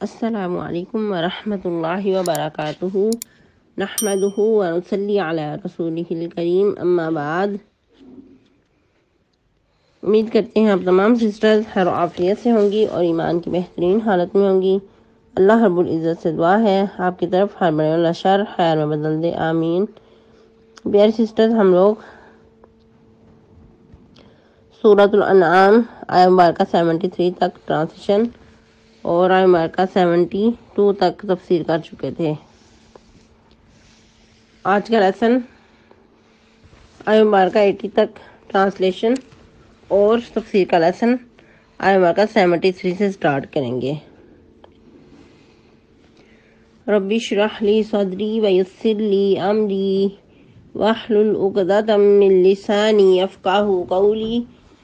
السلام علیکم ورحمۃ اللہ وبرکاتہ نحمدہ ونصلی علی رسولہ الکریم اما بعد۔ امید کرتے ہیں آپ تمام سسٹرز خیر و عافیت سے ہوں گی اور ایمان کی بہترین حالت میں ہوں گی۔ اللہ رب العزت سے دعا ہے آپ کی طرف ہر بڑے والا شر خیر میں بدل دے، آمین۔ پیاری سسٹرز، ہم لوگ سورۃ الانعام آیہ مبارکہ 73 تک ٹرانسلیشن اور آیہ مبارکہ 72 تک تفسیر کر چکے تھے۔ آج کا لیسن آیہ مبارکہ 80 تک ٹرانسلیشن اور تفسیر کا لیسن آیہ مبارکہ 73 سے سٹارٹ کریں گے۔ ربی اشرح لی صدری ویسر لی امری واحلل عقدۃ من لسانی یفقہوا قولی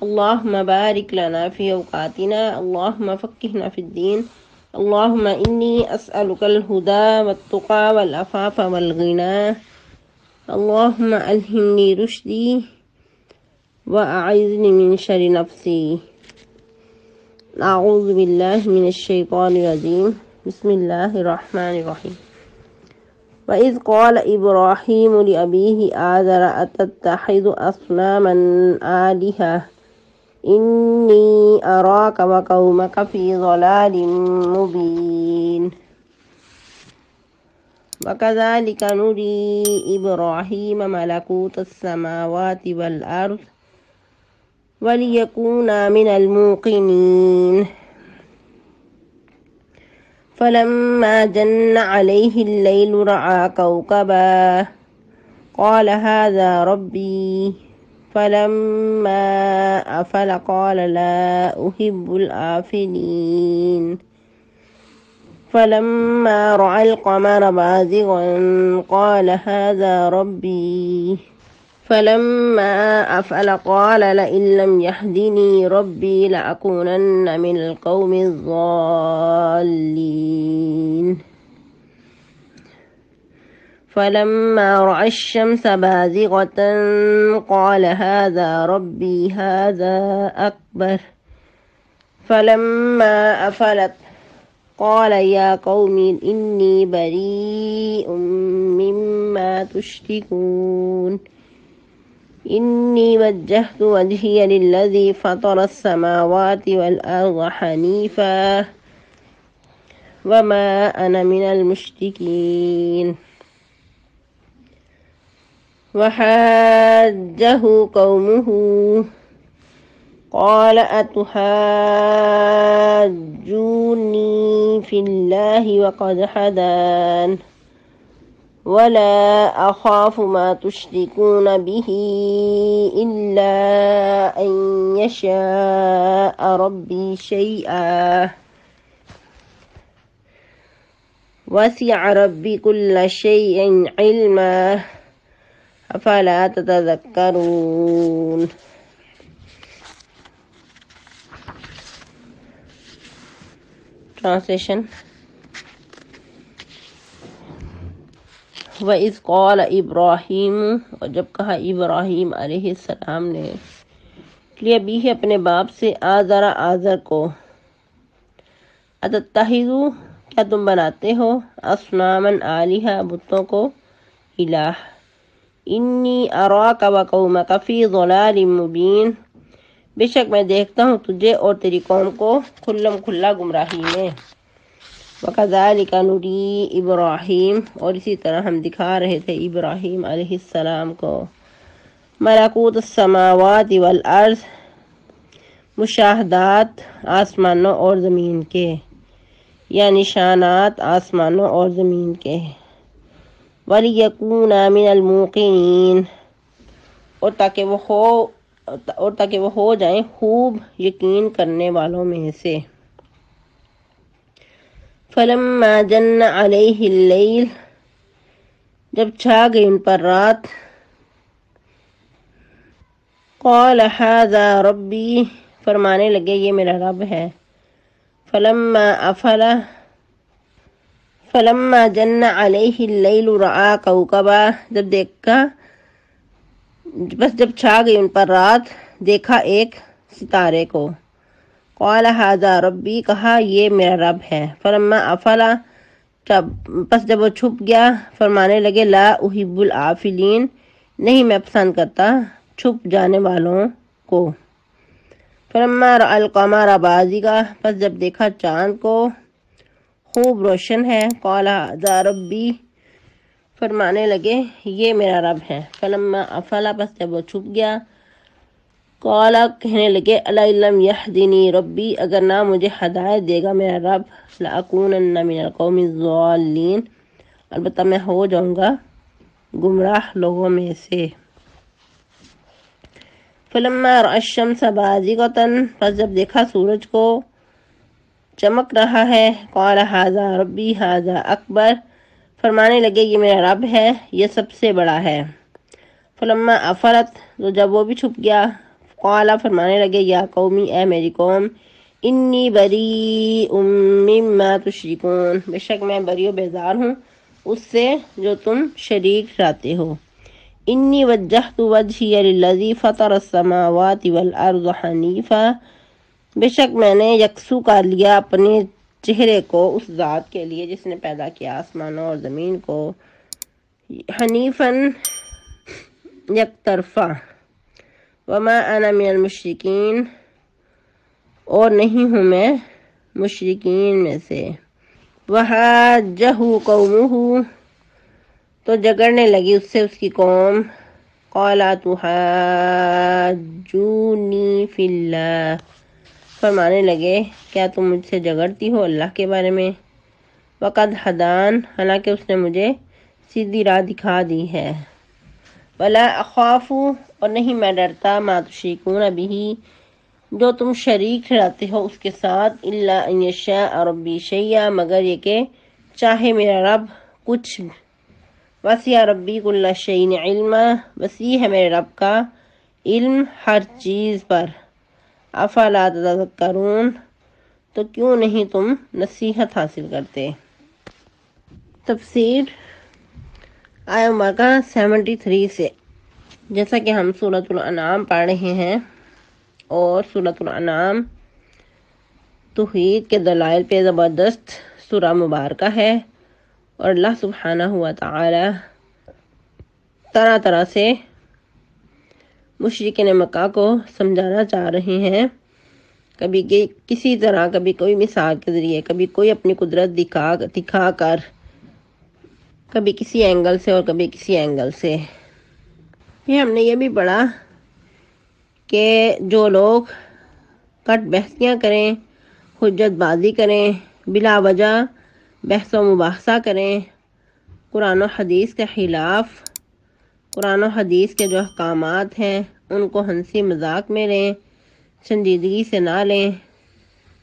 اللہم بارک لنا فی اوقاتنا اللہم فقہنا فی الدین اللہم انی اسألک الہدی والتقی والعفاف والغنی اللہم الہمنی رشدی واعذنی من شر نفسی۔ اعوذ باللہ من الشیطان الرجیم، بسم اللہ الرحمن الرحیم۔ وَإِذْ قَالَ إِبْرَاهِيمُ لِأَبِيهِ آزَرَ أَتَتَّخِذُ أَصْنَامًا آلِهَةً إِنِّي أَرَاكَ وَقَوْمَكَ فِي ضَلَالٍ مُبِينٍ وَكَذَلِكَ نُرِي إِبْرَاهِيمَ مَلَكُوتَ السَّمَاوَاتِ وَالْأَرْضِ وَلِيَكُونَ مِنَ الْمُوقِنِينَ فَلَمَّا جَنَّ عَلَيْهِ اللَّيْلُ رَأَىٰ كَوْكَبًا قَالَ هَٰذَا رَبِّي فَلَمَّا أَفَلَ قَالَ لَا أُحِبُّ الْآفِلِينَ فَلَمَّا رَأَى الْقَمَرَ بَازِغًا قَالَ هَٰذَا رَبِّي فَلَمَّا أَفَلَ قَالَ لَئِن لَّمْ يَهْدِنِي رَبِّي لَأَكُونَنَّ مِنَ الْقَوْمِ الضَّالِّينَ فَلَمَّا رَأَى الشَّمْسَ بَازِغَةً قَالَ هَٰذَا رَبِّي هَٰذَا أَكْبَرُ فَلَمَّا أَفَلَتْ قَالَ يَا قَوْمِ إِنِّي بَرِيءٌ مِّمَّا تُشْرِكُونَ إِنِّي وَجَّهْتُ وَجْهِيَ لِلَّذِي فَطَرَ السَّمَاوَاتِ وَالْأَرْضَ حَنِيفًا وَمَا أَنَا مِنَ الْمُشْرِكِينَ وَحَاجَّهُ قَوْمُهُ قَالَ أَتُحَاجُّونِّي فِي اللَّهِ وَقَدْ هَدَانِ وَلَا أَخَافُ مَا تُشْرِكُونَ بِهِ إِلَّا أَن يَشَاءَ رَبِّي شَيْئًا وَسِعَ رَبِّي كُلَّ شَيْءٍ عِلْمًا أَفَلَا تَتَذَكَّرُونَ۔ ٹرانسلیشن۔ وَإِذْ قَالَ إِبْرَاهِيمُ، اور جب کہا ابراہیم علیہ السلام نے، لِأَبِيهِ اپنے باپ سے، آزر کو، أَتَتَّخِذُ کیا تم بناتے ہو، أَصْنَامًا آلِهَةً بتوں کو، الہ، إِنِّي أَرَاكَ وَقَوْمَكَ فِي ضَلَالٍ مُبِينٍ بے شک میں دیکھتا ہوں تجھے اور تیری قوم کو کھلم کھلا گمراہی میں۔ وَكَذَلِكَ نُرِي إِبْرَاهِيمَ اور اسی طرح ہم دکھا رہے تھے ابراہیم علیہ السلام کو، ملکوت السماوات والارض مشاہدات آسمانوں اور زمین کے، یا نشانات آسمانوں اور زمین کے، وَلِيَكُونَ مِنَ الْمُوقِنِينَ اور تاکہ وہ ہو جائیں خوب یقین کرنے والوں میں سے۔ فَلَمَّا جَنَّ عَلَيْهِ اللَّيْلُ جب چھا گئی ان پر رات، قَالَ هَٰذَا رَبِّي فرمانے لگے یہ میرا رب ہے۔ فَلَمَّا جَنَّ عَلَيْهِ اللَّيْلُ رَأَىٰ كَوْكَبًا جب چھا گئی ان پر رات دیکھا ایک ستارے کو، قال ھذا ربی، کہا یہ میرا رب ہے۔ فلما افلا، پس جب وہ چھپ گیا، فرمانے لگے لا احب العافلین، نہیں میں پسند کرتا چھپ جانے والوں کو۔ فلما رأى القمر بازغا، پس جب دیکھا چاند کو خوب روشن ہے، قال ھذا ربی، فرمانے لگے یہ میرا رب ہے۔ فلما افلا، پس جب وہ چھپ گیا، قال، کہنے لگے لئن لم یہدنی ربی، اگر نہ مجھے ہدایت دے گا میرا رب، لأکونن من القوم الضالین، البتہ میں ہو جاؤں گا گمراہ لوگوں میں سے۔ فلما رأى الشمس بازغة، پس جب دیکھا سورج کو چمک رہا ہے، قال ھذا ربی ھذا اکبر، فرمانے لگے یہ میرا رب ہے، یہ سب سے بڑا ہے۔ فلما افلت، تو جب وہ بھی چھپ گیا، قال، فرمانے لگے یا قومی، اے میری قوم، انی بریء مما تشرکون، بے شک میں بری و بیزار ہوں اس سے جو تم شریک ٹھہراتے ہو۔ انی وجہت وجہی للذی فطر السماوات والارض حنیفا، بے شک میں نے یکسو کر لیا اپنے چہرے کو اس ذات کے لیے جس نے پیدا کیا آسمانوں اور زمین کو، حنیفاً یک طرفہ، وما انا من المشرکین، اور نہیں ہوں میں مشرکین میں سے۔ وحاجہ قومہ، تو جگڑنے لگی اس سے اس کی قوم، قال تحاجونی فی اللہ، فرمانے لگے کیا تم مجھ سے جگڑتی ہو اللہ کے بارے میں، وقد ہدان، حالانکہ اس نے مجھے سیدھی راہ دکھا دی ہے، ولا اخاف، اور نہیں میں ڈرتا، ما تشرکون بہ، جو تم شریک ٹھہراتے ہو اس کے ساتھ، الا ان یشاء ربی شیئا، مگر یہ کہ چاہے میرا رب کچھ، وسع ربی کل شیء علما، وسیع ہے میرے رب کا علم ہر چیز پر، افلا تذکرون، تو کیوں نہیں تم نصیحت حاصل کرتے۔ تفسیر آیہ مبارکہ 73 سے، جیسا کہ ہم سورۃ الانعام پڑھ رہے ہیں، اور سورۃ الانعام توحید کے دلائل پہ زبردست سورہ مبارکہ ہے، اور اللہ سبحانہ و تعالی طرح طرح سے مشرکین مکہ کو سمجھانا چاہ رہے ہیں، کبھی کسی طرح، کبھی کوئی مثال کے ذریعے، کبھی کوئی اپنی قدرت دکھا کر، کبھی کسی اینگل سے اور کبھی کسی اینگل سے۔ پھر ہم نے یہ بھی پڑھا کہ جو لوگ کٹ بحثیاں کریں، حجت بازی کریں، بلا وجہ بحث و مباحثہ کریں، قرآن و حدیث کے خلاف، قرآن و حدیث کے جو احکامات ہیں ان کو ہنسی مذاق میں لیں، سنجیدگی سے نہ لیں،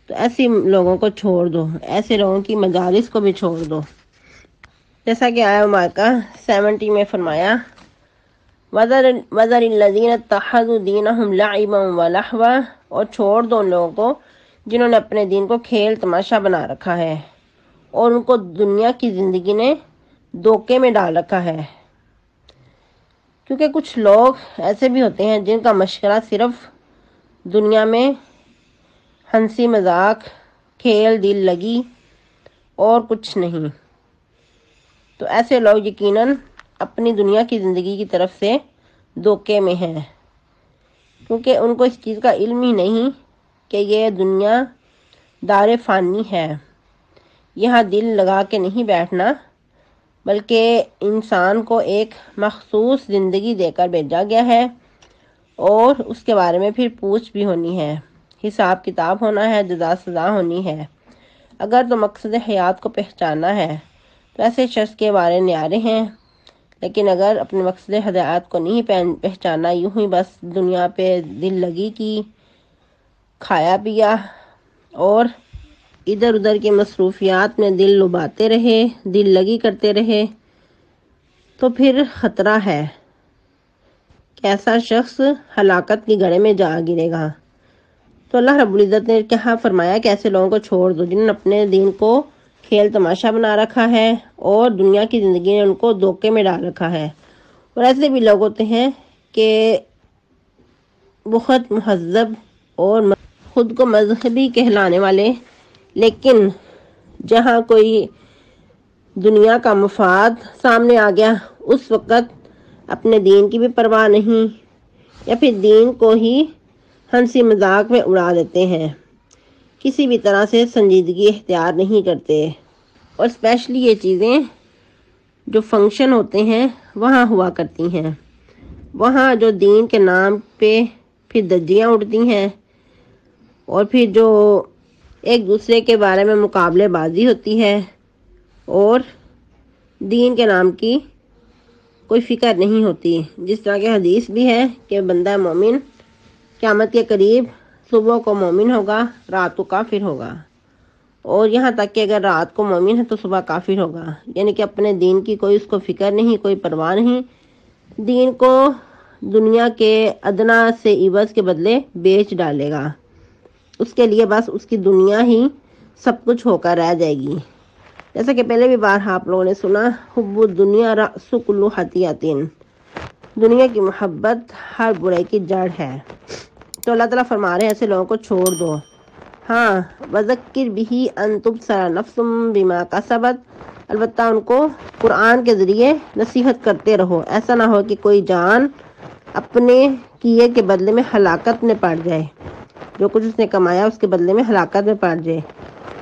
تو ایسے لوگوں کو چھوڑ دو، ایسے لوگوں کی مجالس کو بھی چھوڑ دو، جیسا کہ آیہ مبارکہ 70 میں فرمایا وَذَرِ الَّذِينَ اتَّخَذُوا دِينَهُمْ لَعِبًا وَلَهْوًا، اور چھوڑ دو ان لوگوں کو جنہوں نے اپنے دین کو کھیل تماشا بنا رکھا ہے اور ان کو دنیا کی زندگی نے دھوکے میں ڈال رکھا ہے، کیونکہ کچھ لوگ ایسے بھی ہوتے ہیں جن کا مشغلہ صرف دنیا میں ہنسی مذاق، کھیل دل لگی اور کچھ نہیں، تو ایسے لوگ یقیناً اپنی دنیا کی زندگی کی طرف سے دھوکے میں ہیں، کیونکہ ان کو اس چیز کا علم ہی نہیں کہ یہ دنیا دار فانی ہے، یہاں دل لگا کے نہیں بیٹھنا، بلکہ انسان کو ایک مخصوص زندگی دے کر بھیجا گیا ہے، اور اس کے بارے میں پھر پوچھ بھی ہونی ہے، حساب کتاب ہونا ہے، جزا سزا ہونی ہے۔ اگر تو مقصد حیات کو پہچاننا ہے تو ایسے شخص کے بارے نیارے ہیں، لیکن اگر اپنے مقصد ہدایات کو نہیں پہچانا، یوں ہی بس دنیا پہ دل لگی کی، کھایا پیا اور ادھر ادھر کی مصروفیات میں دل لباتے رہے، دل لگی کرتے رہے، تو پھر خطرہ ہے کہ ایسا شخص ہلاکت کی گڑھے میں جا گرے گا۔ تو اللہ رب العزت نے کیا فرمایا کہ ایسے لوگوں کو چھوڑ دو جنہوں نے اپنے دین کو کھیل تماشا بنا رکھا ہے اور دنیا کی زندگی نے ان کو دھوکے میں ڈال رکھا ہے، اور ایسے بھی لوگ ہوتے ہیں کہ بہت مہذب اور خود کو مذہبی کہلانے والے، لیکن جہاں کوئی دنیا کا مفاد سامنے آ گیا اس وقت اپنے دین کی بھی پرواہ نہیں، یا پھر دین کو ہی ہنسی مذاق میں اڑا دیتے ہیں، کسی بھی طرح سے سنجیدگی اختیار نہیں کرتے۔ اور اسپیشلی یہ چیزیں جو فنکشن ہوتے ہیں وہاں ہوا کرتی ہیں، وہاں جو دین کے نام پہ پھر دھجیاں اڑتی ہیں، اور پھر جو ایک دوسرے کے بارے میں مقابلے بازی ہوتی ہے، اور دین کے نام کی کوئی فکر نہیں ہوتی۔ جس طرح کہ حدیث بھی ہے کہ بندہ مومن قیامت کے قریب صبح کو مومن ہوگا، رات کو کافر ہوگا، اور یہاں تک کہ اگر رات کو مومن ہے تو صبح کافر ہوگا، یعنی کہ اپنے دین کی کوئی اس کو فکر نہیں، کوئی پرواہ نہیں، دین کو دنیا کے ادنا سے عوض کے بدلے بیچ ڈالے گا، اس کے لیے بس اس کی دنیا ہی سب کچھ ہو کر رہ جائے گی۔ جیسا کہ پہلے بھی بار آپ لوگوں نے سنا، حب الدنیا رأس کل خطیئۃ، دنیا کی محبت ہر برائی کی جڑ ہے۔ تو اللہ تعالیٰ فرما رہے ہیں ایسے لوگوں کو چھوڑ دو۔ ہاں، وذکر بہ ان تبصر نفس بما کسبت، البتہ ان کو قرآن کے ذریعے نصیحت کرتے رہو، ایسا نہ ہو کہ کوئی جان اپنے کیے کے بدلے میں ہلاکت میں پڑ جائے، جو کچھ اس نے کمایا اس کے بدلے میں ہلاکت میں پڑ جائے،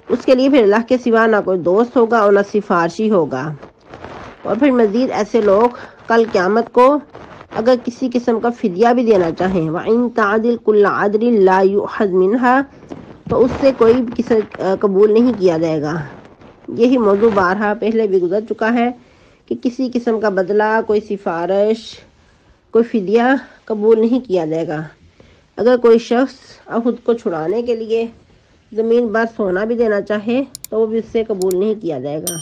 اس کے لیے پھر اللہ کے سوا نہ کوئی دوست ہوگا اور نہ سفارشی ہوگا۔ اور پھر مزید ایسے لوگ کل قیامت کو اگر کسی قسم کا فدیہ بھی دینا چاہیں، وَإِن تَعْدِلْ كُلَّ عَدْلٍ لَا يُؤْخَذْ مِنْهَا، تو اس سے کوئی کسی قبول نہیں کیا جائے گا۔ یہی موضوع بارہا پہلے بھی گزر چکا ہے کہ کسی قسم کا بدلہ، کوئی سفارش، کوئی فدیہ قبول نہیں کیا جائے گا۔ اگر کوئی شخص خود کو چھڑانے کے لیے زمین بر سونا بھی دینا چاہے تو وہ بھی اس سے قبول نہیں کیا جائے گا۔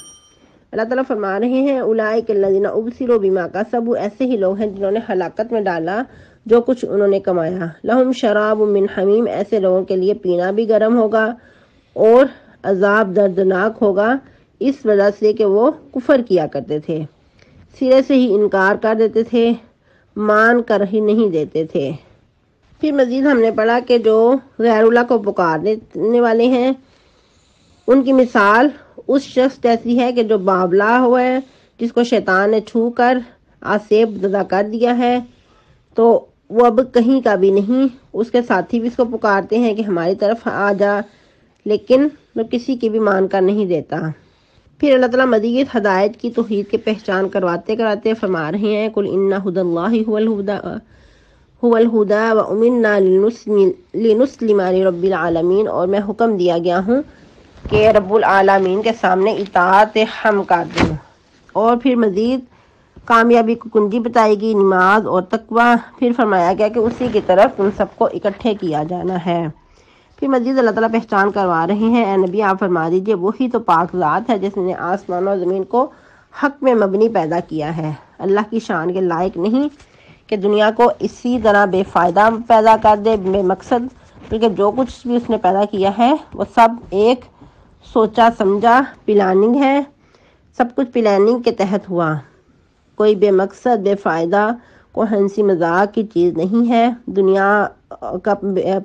اللہ تعالیٰ فرما رہے ہیں اولئک الذین ابسلوا بما کسبوا، ایسے ہی لوگ ہیں جنہوں نے ہلاکت میں ڈالا جو کچھ انہوں نے کمایا۔ لہم شراب من حمیم، ایسے لوگوں کے لیے پینا بھی گرم ہوگا اور عذاب دردناک ہوگا، اس وجہ سے کہ وہ کفر کیا کرتے تھے، سرے سے ہی انکار کر دیتے تھے، مان کر ہی نہیں دیتے تھے۔ پھر مزید ہم نے پڑھا کہ جو غیر اللہ کو پکارنے والے ہیں ان کی مثال اس شخص جیسی ہے کہ جو بابلا ہوا ہے، جس کو شیطان نے چھو کر آسیب زدہ کر دیا ہے، تو وہ اب کہیں کا بھی نہیں، اس کے ساتھی بھی اس کو پکارتے ہیں کہ ہماری طرف آ جا، لیکن وہ کسی کی بھی مان کر نہیں دیتا۔ پھر اللہ تعالیٰ مزید ہدایت کی توحید کی پہچان کرواتے کراتے فرما رہے ہیں قل ان ھدی اللہ هو الہدی وامرنا لنسلم لرب العالمین، اور میں حکم دیا گیا ہوں کہ رب العالمین کے سامنے اطاعت ہم کر دوں۔ اور پھر مزید کامیابی کو کنجی بتائی گئی نماز اور تقوی، پھر فرمایا گیا کہ اسی کی طرف ان سب کو اکٹھے کیا جانا ہے۔ پھر مزید اللہ تعالیٰ پہچان کروا رہے ہیں اے نبی آپ فرما دیجئے وہی تو پاک ذات ہے جس نے آسمان و زمین کو حق میں مبنی پیدا کیا ہے، اللہ کی شان کے لائق نہیں کہ دنیا کو اسی طرح بے فائدہ پیدا کر دے، بے مقصد، بلکہ جو کچھ بھی اس نے پیدا کیا ہے وہ سب ایک سوچا سمجھا پلاننگ ہے، سب کچھ پلاننگ کے تحت ہوا، کوئی بے مقصد بے فائدہ کوئی ہنسی مذاق کی چیز نہیں ہے دنیا کا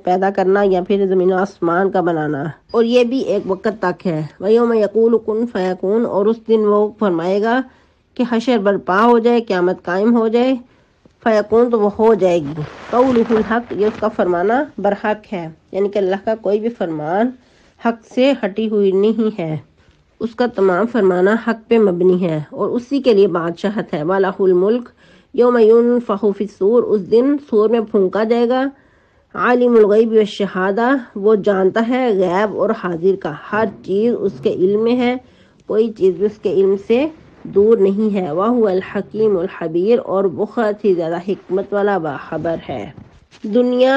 پیدا کرنا یا پھر زمین و آسمان کا بنانا، اور یہ بھی ایک وقت تک ہے۔ وَيَوْمَ يَقُولُ كُن فَيَكُونُ، اور اس دن وہ فرمائے گا کہ حشر برپا ہو جائے، قیامت قائم ہو جائے، فیکون تو وہ ہو جائے گی، قولہ الحق، یہ اس کا فرمانا برحق ہے، یعنی کہ اللہ کا کوئی بھی فرمان حق سے ہٹی ہوئی نہیں ہے، اس کا تمام فرمانا حق پہ مبنی ہے، اور اسی کے لیے بادشاہت ہے۔ وَلَهُ الْمُلْكُ يَوْمَ يُنفَخُ فِي الصُّورِ، اس دن سور میں پھونکا جائے گا، عالم الغیب والشہادہ، وہ جانتا ہے غیب اور حاضر کا، ہر چیز اس کے علم میں ہے، کوئی چیز بھی اس کے علم سے دور نہیں ہے۔ وَهُوَ الْحَكِيمُ الْخَبِيرُ، اور بہت ہی زیادہ حکمت والا باخبر ہے۔ دنیا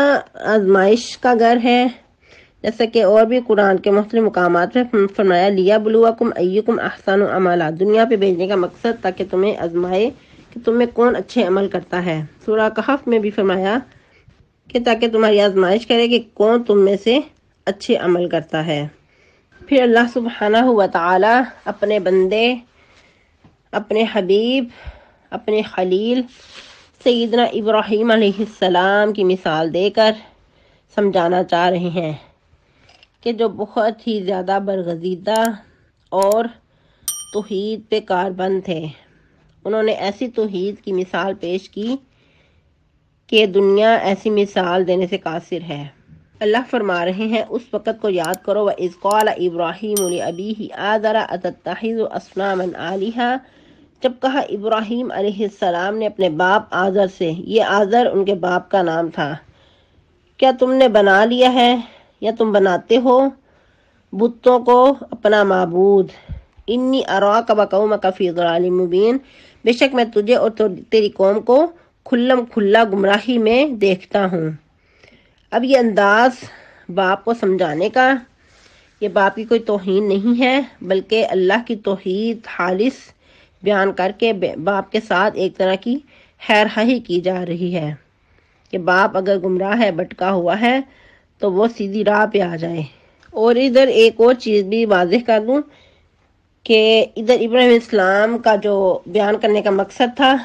آزمائش کا گھر ہے، جیسا کہ اور بھی قرآن کے مختلف مقامات میں فرمایا لِيَبْلُوَكُمْ أَيُّكُمْ أَحْسَنُ عَمَلًا، دنیا پہ بھیجنے کا مقصد تاکہ تمہیں آزمائے کہ تم میں کون اچھے عمل کرتا ہے۔ سورہ کہف میں بھی فرمایا کہ تاکہ تمہاری آزمائش کرے کہ کون تم میں سے اچھے عمل کرتا ہے۔ پھر اللہ سبحانہ و تعالی اپنے بندے، اپنے حبیب، اپنے خلیل سیدنا ابراہیم علیہ السلام کی مثال دے کر سمجھانا چاہ رہے ہیں کہ جو بہت ہی زیادہ برگزیدہ اور توحید پہ کاربند تھے، انہوں نے ایسی توحید کی مثال پیش کی کہ دنیا ایسی مثال دینے سے قاصر ہے۔ اللہ فرما رہے ہیں اس وقت کو یاد کرو وَإِذْ قَالَ إِبْرَاهِيمُ لِأَبِيهِ آزَرَ أَتَتَّخِذُ أَصْنَامًا آلِهَةً، جب کہا ابراہیم علیہ السلام نے اپنے باپ آزر سے، یہ آزر ان کے باپ کا نام تھا، کیا تم نے بنا لیا ہے یا تم بناتے ہو بتوں کو اپنا معبود؟ انی اراک وقومک فی ضلال مبین، بے شک میں تجھے اور تیری قوم کو کھلم کھلا گمراہی میں دیکھتا ہوں۔ اب یہ انداز باپ کو سمجھانے کا، یہ باپ کی کوئی توہین نہیں ہے، بلکہ اللہ کی توحید خالص بیان کر کے باپ کے ساتھ ایک طرح کی خیر خواہی کی جا رہی ہے کہ باپ اگر گمراہ ہے، بھٹکا ہوا ہے، تو وہ سیدھی راہ پہ آ جائے۔ اور ادھر ایک اور چیز بھی واضح کر دوں کہ ادھر ابراہیم اسلام کا جو بیان کرنے کا مقصد تھا،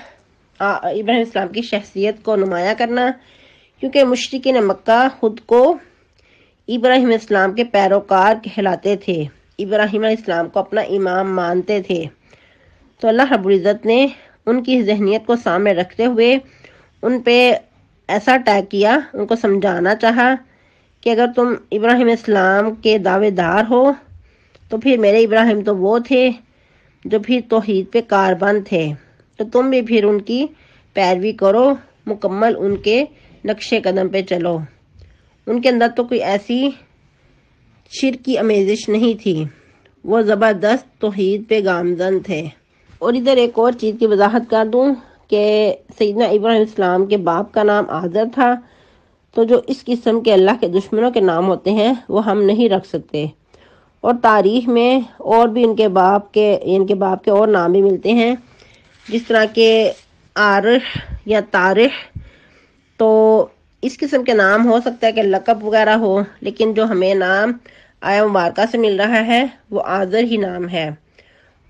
ابراہیم اسلام کی شخصیت کو نمایاں کرنا، کیونکہ مشرکین مکہ خود کو ابراہیم اسلام کے پیروکار کہلاتے تھے، ابراہیم علیہ السلام کو اپنا امام مانتے تھے، تو اللہ رب العزت نے ان کی ذہنیت کو سامنے رکھتے ہوئے ان پہ ایسا اٹیک کیا، ان کو سمجھانا چاہا کہ اگر تم ابراہیم اسلام کے دعوے دار ہو تو پھر میرے ابراہیم تو وہ تھے جو پھر توحید پہ کاربند تھے، تو تم بھی پھر ان کی پیروی کرو، مکمل ان کے نقش قدم پہ چلو۔ ان کے اندر تو کوئی ایسی شرک کی آمیزش نہیں تھی، وہ زبردست توحید پہ گامزن تھے۔ اور ادھر ایک اور چیز کی وضاحت کر دوں کہ سیدنا ابراہیم اسلام کے باپ کا نام آزر تھا، تو جو اس قسم کے اللہ کے دشمنوں کے نام ہوتے ہیں وہ ہم نہیں رکھ سکتے، اور تاریخ میں اور بھی ان کے باپ کے اور نام بھی ملتے ہیں، جس طرح کہ آرش یا تارش، تو اس قسم کے نام ہو سکتا ہے کہ لقب وغیرہ ہو، لیکن جو ہمیں نام آیا مبارکہ سے مل رہا ہے وہ آزر ہی نام ہے۔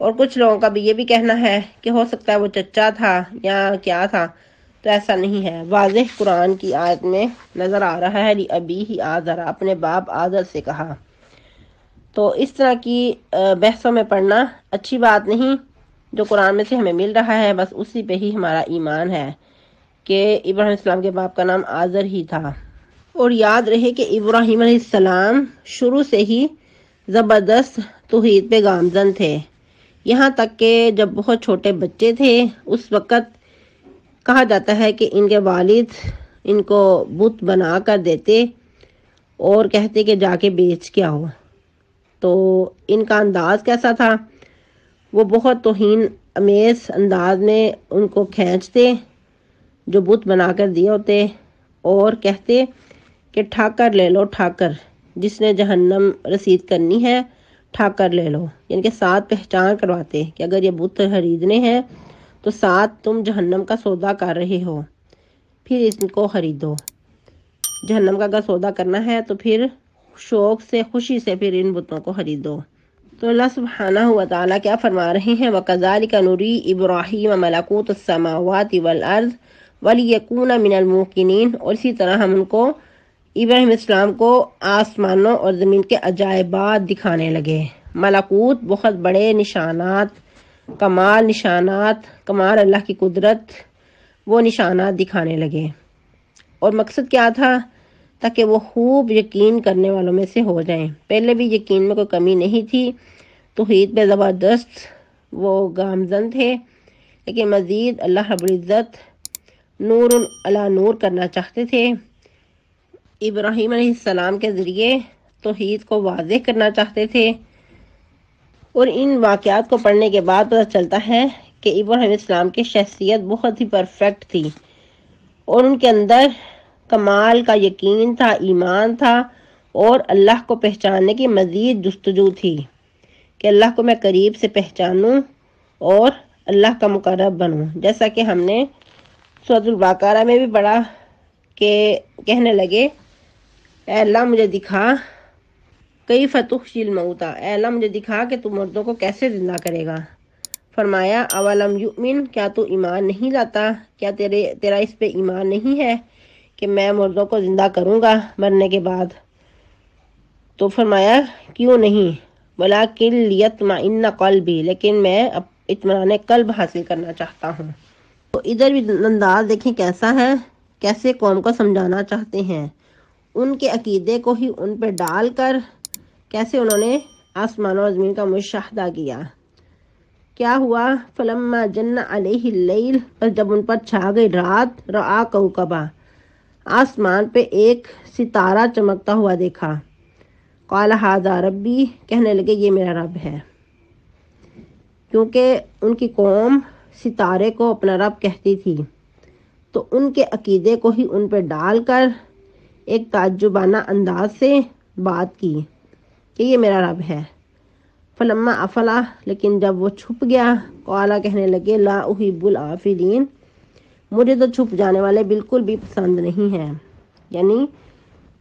اور کچھ لوگوں کا بھی یہ بھی کہنا ہے کہ ہو سکتا ہے وہ چچا تھا یا کیا تھا، تو ایسا نہیں ہے، واضح قرآن کی آیت میں نظر آ رہا ہے لِأَبِيهِ آزر، اپنے باپ آزر سے کہا۔ تو اس طرح کی بحثوں میں پڑھنا اچھی بات نہیں، جو قرآن میں سے ہمیں مل رہا ہے بس اسی پہ ہی ہمارا ایمان ہے کہ ابراہیم السلام کے باپ کا نام آزر ہی تھا۔ اور یاد رہے کہ ابراہیم علیہ السلام شروع سے ہی زبردست توحید پہ گامزن تھے، یہاں تک کہ جب بہت چھوٹے بچے تھے اس وقت کہا جاتا ہے کہ ان کے والد ان کو بت بنا کر دیتے اور کہتے کہ جا کے بیچ کے آؤ۔ تو ان کا انداز کیسا تھا، وہ بہت توہین امیز انداز میں ان کو کھینچتے جو بت بنا کر دیے ہوتے، اور کہتے کہ ٹھاکر لے لو، ٹھاکر، جس نے جہنم رسید کرنی ہے ٹھاکر لے لو، یعنی کہ ساتھ پہچان کرواتے کہ اگر یہ بت خریدنے ہیں تو ساتھ تم جہنم کا سودا کر رہے ہو، پھر اس کو خریدو۔ جہنم کا اگر سودا کرنا ہے تو پھر شوق سے، خوشی سے پھر ان بتوں کو خریدو۔ تو اللہ سبحانہ و تعالیٰ کیا فرما رہے ہیں، وَكَذَلِكَ نُرِي إِبْرَاهِيمَ مَلَكُوتَ السَّمَاوَاتِ وَالْأَرْضِ وَلِيَكُونَ مِنَ الْمُوقِنِينَ، اور اسی طرح ہم ان کو ابراہیم اسلام کو آسمانوں اور زمین کے عجائبات دکھانے لگے۔ ملکوت، بہت بڑے نشانات، کمال اللہ کی قدرت، وہ نشانات دکھانے لگے۔ اور مقصد کیا تھا؟ تاکہ وہ خوب یقین کرنے والوں میں سے ہو جائیں۔ پہلے بھی یقین میں کوئی کمی نہیں تھی، توحید پہ زبردست وہ گامزن تھے، لیکن مزید اللہ رب العزت نور علی نور کرنا چاہتے تھے، ابراہیم علیہ السلام کے ذریعے توحید کو واضح کرنا چاہتے تھے۔ اور ان واقعات کو پڑھنے کے بعد پتہ چلتا ہے کہ ابراہیم السلام کی شخصیت بہت ہی پرفیکٹ تھی، اور ان کے اندر کمال کا یقین تھا، ایمان تھا، اور اللہ کو پہچاننے کی مزید جستجو تھی کہ اللہ کو میں قریب سے پہچانوں اور اللہ کا مقرب بنوں، جیسا کہ ہم نے سورۃ البقرہ میں بھی پڑھا کہ کہنے لگے اے اللہ مجھے دکھا کیف تحیی الموتیٰ، اے اللہ مجھے دکھا کہ تو مردوں کو کیسے زندہ کرے گا۔ فرمایا اولم یؤمن، کیا تو ایمان نہیں لاتا، کیا تیرا اس پہ ایمان نہیں ہے کہ میں مردوں کو زندہ کروں گا مرنے کے بعد، تو فرمایا کیوں نہیں، ولیکن لیطمئن قلبی، لیکن میں اطمینان قلب حاصل کرنا چاہتا ہوں۔ تو ادھر بھی انداز دیکھیں کیسا ہے، کیسے قوم کو سمجھانا چاہتے ہیں، ان کے عقیدے کو ہی ان پہ ڈال کر کیسے انہوں نے آسمان و زمین کا مشاہدہ کیا۔ کیا ہوا، فلما جن علیہ اللیل، پر جب ان پر چھا گئی رات، رآ کوکبا، آسمان پہ ایک ستارہ چمکتا ہوا دیکھا، قال ھذا ربی، کہنے لگے یہ میرا رب ہے، کیونکہ ان کی قوم ستارے کو اپنا رب کہتی تھی، تو ان کے عقیدے کو ہی ان پہ ڈال کر ایک تعجبانہ انداز سے بات کی کہ یہ میرا رب ہے۔ فلما افلا، لیکن جب وہ چھپ گیا، قالا، کہنے لگے لا احب الافلین، مجھے تو چھپ جانے والے بالکل بھی پسند نہیں ہیں، یعنی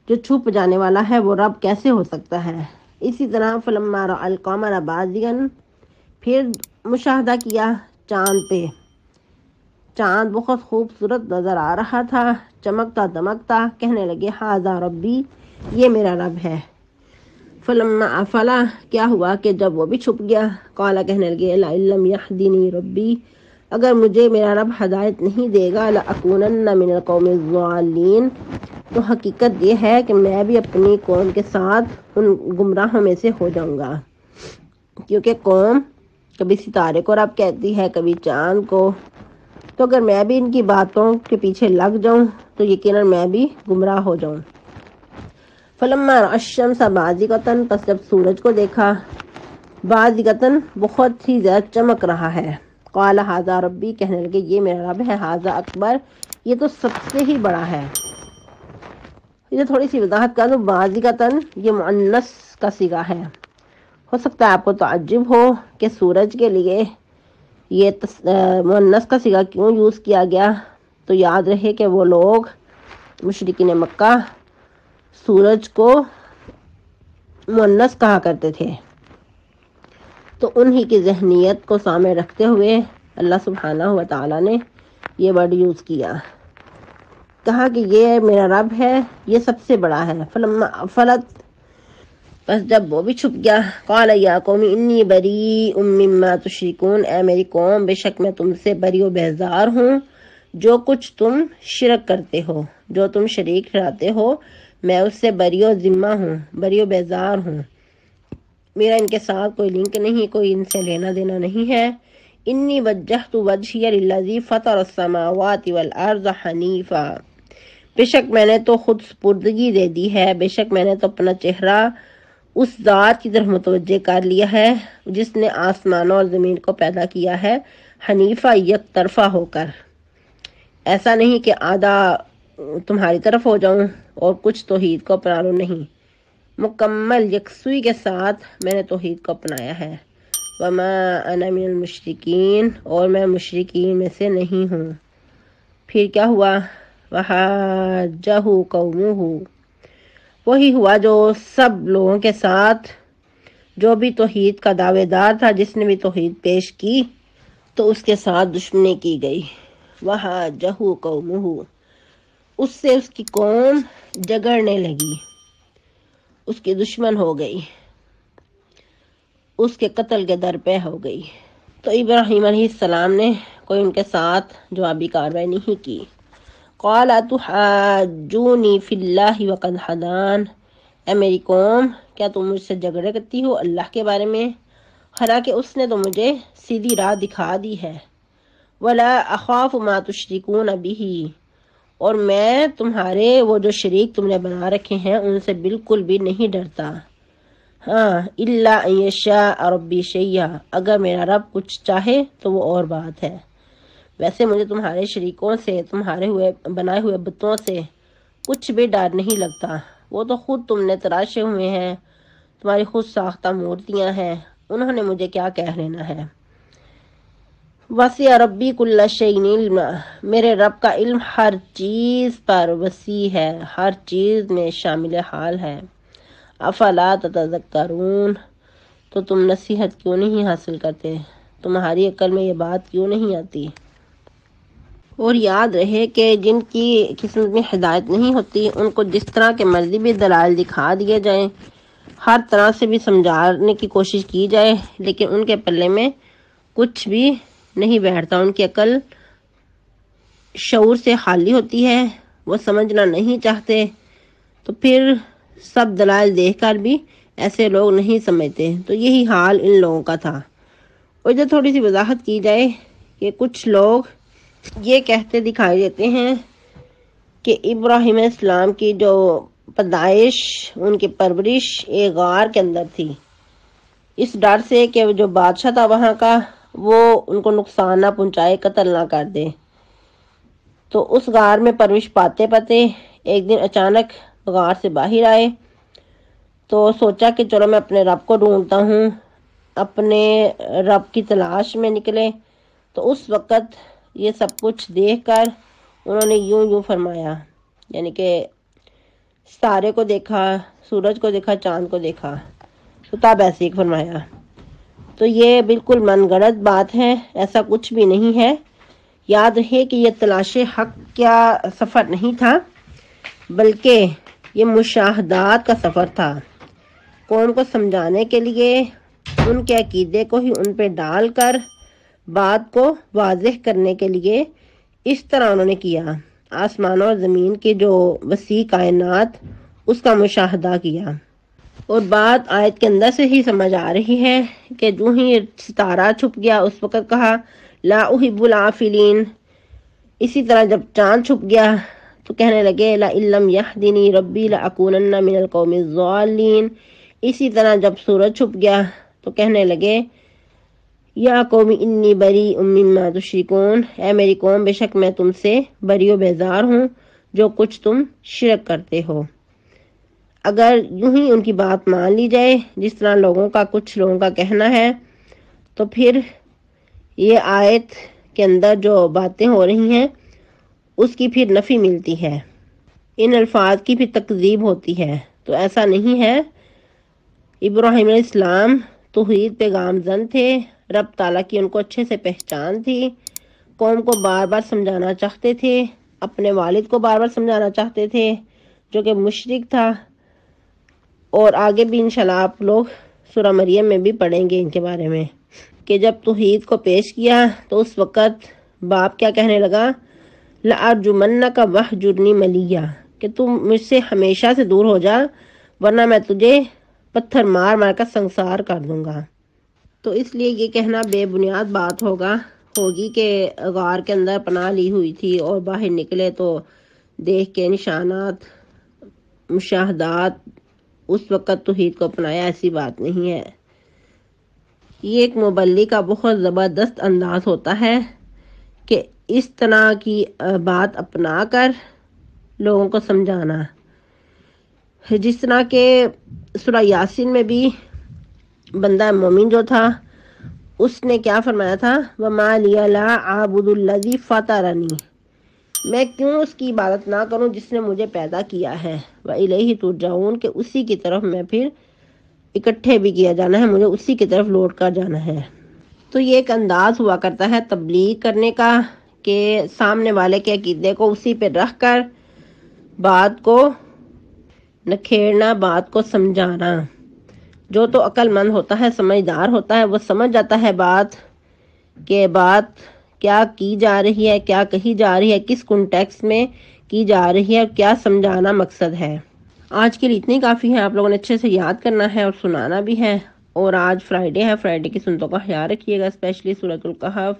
جو چھپ جانے والا ہے وہ رب کیسے ہو سکتا ہے۔ اسی طرح فلما رأى القمر بازغا، پھر مشاہدہ کیا چاند پہ، چاند بہت خوبصورت نظر آ رہا تھا، چمکتا دمکتا، کہنے لگے ھذا ربی، یہ میرا رب ہے۔ فلما افلا، کیا ہوا کہ جب وہ بھی چھپ گیا، قالا، کہنے لگے لئن لم یهدنی ربی، اگر مجھے میرا رب ہدایت نہیں دے گا، لأکونن من القوم الضالین، تو حقیقت یہ ہے کہ میں بھی اپنی قوم کے ساتھ ان گمراہوں میں سے ہو جاؤں گا، کیونکہ قوم کبھی ستارے کو رب کہتی ہے، کبھی چاند کو، تو اگر میں بھی ان کی باتوں کے پیچھے لگ جاؤں تو یقیناً میں بھی گمراہ ہو جاؤں۔ فلما رأى الشمس بازغة، پس جب سورج کو دیکھا، بازغة، بہت ہی زیادہ چمک رہا ہے، قال ھذا ربی، کہنے لگے یہ میرا رب ہے، ھذا اکبر، یہ تو سب سے ہی بڑا ہے۔ یہ تھوڑی سی وضاحت کر دوں، بازغة یہ مؤنث کا صیغہ ہے، ہو سکتا ہے آپ کو تعجب ہو کہ سورج کے لیے یہ مؤنث کا صیغہ کیوں یوز کیا گیا، تو یاد رہے کہ وہ لوگ مشرکین مکہ سورج کو مؤنث کہا کرتے تھے، تو انہی کی ذہنیت کو سامنے رکھتے ہوئے اللہ سبحانہ و تعالی نے یہ ورڈ یوز کیا، کہا کہ یہ میرا رب ہے، یہ سب سے بڑا ہے۔ فلما افلت، بس جب وہ بھی چھپ گیا، قال یا قوم انی بریء مما تشرکون، اے میری قوم، بے شک میں تم سے بری و بیزار ہوں، جو کچھ تم شرک کرتے ہو، جو تم شریک ٹھہراتے ہو، میں اس سے بری و ذمہ ہوں، بری و بیزار ہوں، میرا ان کے ساتھ کوئی لنک نہیں، کوئی ان سے لینا دینا نہیں ہے۔ انی وجہت وجہی للذی فطر السماوات والارض حنیفا، بے شک میں نے تو خود سپردگی دے دی ہے، بے شک میں نے تو اپنا چہرہ اس ذات کی طرف متوجہ کر لیا ہے جس نے آسمانوں اور زمین کو پیدا کیا ہے، حنیفہ، یک طرفہ ہو کر، ایسا نہیں کہ آدھا تمہاری طرف ہو جاؤں اور کچھ توحید کو اپنا لوں، نہیں، مکمل یکسوئی کے ساتھ میں نے توحید کو اپنایا ہے۔ وما انا من المشرکین، اور میں مشرکین میں سے نہیں ہوں۔ پھر کیا ہوا، وحاجہ قومہ، وہی ہوا جو سب لوگوں کے ساتھ، جو بھی توحید کا دعوے دار تھا، جس نے بھی توحید پیش کی تو اس کے ساتھ دشمنی کی گئی۔ وحاجہ قومہ، اس سے اس کی قوم جگڑنے لگی، اس کی دشمن ہو گئی، اس کے قتل کے در پہ ہو گئی۔ تو ابراہیم علیہ السلام نے کوئی ان کے ساتھ جوابی کارروائی نہیں کی۔ قال اتحاجونی فی اللہ وقد ہدان، اے میری قوم، کیا تم مجھ سے جھگڑے کرتی ہو اللہ کے بارے میں، حالانکہ اس نے تو مجھے سیدھی راہ دکھا دی ہے۔ ولا اخاف ما تشرکون بہ، اور میں تمہارے وہ جو شریک تم نے بنا رکھے ہیں ان سے بالکل بھی نہیں ڈرتا، ہاں، الا ان یشاء ربی شیئا، اگر میرا رب کچھ چاہے تو وہ اور بات ہے۔ ویسے مجھے تمہارے شریکوں سے، تمہارے بنائے ہوئے بتوں سے کچھ بھی ڈر نہیں لگتا، وہ تو خود تم نے تراشے ہوئے ہیں، تمہاری خود ساختہ مورتیاں ہیں، انہوں نے مجھے کیا کہہ لینا ہے۔ وسع ربی کل شیء علما، میرے رب کا علم ہر چیز پر وسیع ہے، ہر چیز میں شامل حال ہے۔ افلا تتذکرون، تو تم نصیحت کیوں نہیں حاصل کرتے، تمہاری عقل میں یہ بات کیوں نہیں آتی۔ اور یاد رہے کہ جن کی قسمت میں ہدایت نہیں ہوتی ان کو جس طرح کے مرضی بھی دلائل دکھا دیے جائیں، ہر طرح سے بھی سمجھانے کی کوشش کی جائے، لیکن ان کے پلے میں کچھ بھی نہیں بیٹھتا۔ ان کی عقل شعور سے خالی ہوتی ہے، وہ سمجھنا نہیں چاہتے، تو پھر سب دلائل دیکھ کر بھی ایسے لوگ نہیں سمجھتے۔ تو یہی حال ان لوگوں کا تھا۔ اور جو تھوڑی سی وضاحت کی جائے کہ کچھ لوگ یہ کہتے دکھائی دیتے ہیں کہ ابراہیم علیہ السلام کی جو پیدائش، ان کی پرورش ایک غار کے اندر تھی، اس ڈر سے کہ جو بادشاہ تھا وہاں کا وہ ان کو نقصان نہ پہنچائے، قتل نہ کر دے، تو اس غار میں پرورش پاتے پاتے ایک دن اچانک غار سے باہر آئے، تو سوچا کہ چلو میں اپنے رب کو ڈھونڈتا ہوں، اپنے رب کی تلاش میں نکلے۔ تو اس وقت یہ سب کچھ دیکھ کر انہوں نے یوں فرمایا، یعنی کہ ستارے کو دیکھا، سورج کو دیکھا، چاند کو دیکھا، تو تب ایسے ہی فرمایا۔ تو یہ بالکل من گڑت بات ہے، ایسا کچھ بھی نہیں ہے۔ یاد رہے کہ یہ تلاش حق کا سفر نہیں تھا، بلکہ یہ مشاہدات کا سفر تھا۔ قوم کو سمجھانے کے لیے ان کے عقیدے کو ہی ان پہ ڈال کر بات کو واضح کرنے کے لیے اس طرح انہوں نے کیا۔ آسمانوں اور زمین کی جو وسیع کائنات، اس کا مشاہدہ کیا۔ اور بات آیت کے اندر سے ہی سمجھ آ رہی ہے کہ جو ہی ستارہ چھپ گیا اس وقت کہا لا احب العافلین۔ اسی طرح جب چاند چھپ گیا تو کہنے لگے لئن لم یهدنی ربی لاکونن من القوم الضالین۔ اسی طرح جب سورج چھپ گیا تو کہنے لگے یا قوم انی بریء مما تشرکون، اے میری قوم بے شک میں تم سے بری و بیزار ہوں جو کچھ تم شرک کرتے ہو۔ اگر یوں ہی ان کی بات مان لی جائے جس طرح کچھ لوگوں کا کہنا ہے، تو پھر یہ آیت کے اندر جو باتیں ہو رہی ہیں اس کی پھر نفی ملتی ہے، ان الفاظ کی پھر تکذیب ہوتی ہے۔ تو ایسا نہیں ہے۔ ابراہیم علیہ السلام توحید پہ گامزن تھے، رب تعالیٰ کی ان کو اچھے سے پہچان تھی، قوم کو بار بار سمجھانا چاہتے تھے، اپنے والد کو بار بار سمجھانا چاہتے تھے جو کہ مشرک تھا۔ اور آگے بھی انشاءاللہ آپ لوگ سورہ مریم میں بھی پڑھیں گے ان کے بارے میں کہ جب توحید کو پیش کیا تو اس وقت باپ کیا کہنے لگا لأرجمنک وہجرنی ملیہ، کہ تم مجھ سے ہمیشہ سے دور ہو جا ورنہ میں تجھے پتھر مار مار کر سنسار کر دوں گا۔ تو اس لیے یہ کہنا بے بنیاد بات ہوگی کہ غار کے اندر پناہ لی ہوئی تھی اور باہر نکلے تو دیکھ کے نشانات، مشاہدات، اس وقت توحید کو اپنایا، ایسی بات نہیں ہے۔ یہ ایک مبلغ کا بہت زبردست انداز ہوتا ہے کہ اس طرح کی بات اپنا کر لوگوں کو سمجھانا۔ جس طرح کہ سورہ یاسین میں بھی بندہ مومن جو تھا اس نے کیا فرمایا تھا وَمَا لِيَ لَا أَعْبُدُ الَّذِي فَطَرَنِي، میں کیوں اس کی عبادت نہ کروں جس نے مجھے پیدا کیا ہے، وَإِلَيْهِ تُرْجَعُونَ، کہ اسی کی طرف میں پھر اکٹھے بھی کیا جانا ہے، مجھے اسی کی طرف لوٹ کر جانا ہے۔ تو یہ ایک انداز ہوا کرتا ہے تبلیغ کرنے کا کہ سامنے والے کے عقیدے کو اسی پہ رکھ کر بات کو نکھیڑنا، بات کو سمجھانا۔ جو تو عقل مند ہوتا ہے، سمجھدار ہوتا ہے، وہ سمجھ جاتا ہے بات کیا کی جا رہی ہے، کیا کہی جا رہی ہے، کس کنٹیکس میں کی جا رہی ہے، کیا سمجھانا مقصد ہے۔ آج کے لیے اتنی کافی ہے، آپ لوگوں نے اچھے سے یاد کرنا ہے اور سنانا بھی ہے۔ اور آج فرائیڈے ہے، فرائیڈے کی سنتوں کا خیال رکھیے گا، اسپیشلی سورۃ الکہف،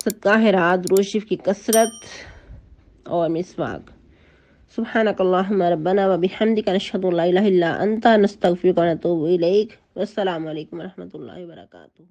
صدقہ خیرات، درود شریف کی کثرت اور مسواک۔ سبحانک اللہم ربنا وبحمدک نشہد ان لا الہ الا انت نستغفرک ونتوب الیک۔ والسلام علیکم ورحمۃ اللہ وبرکاتہ۔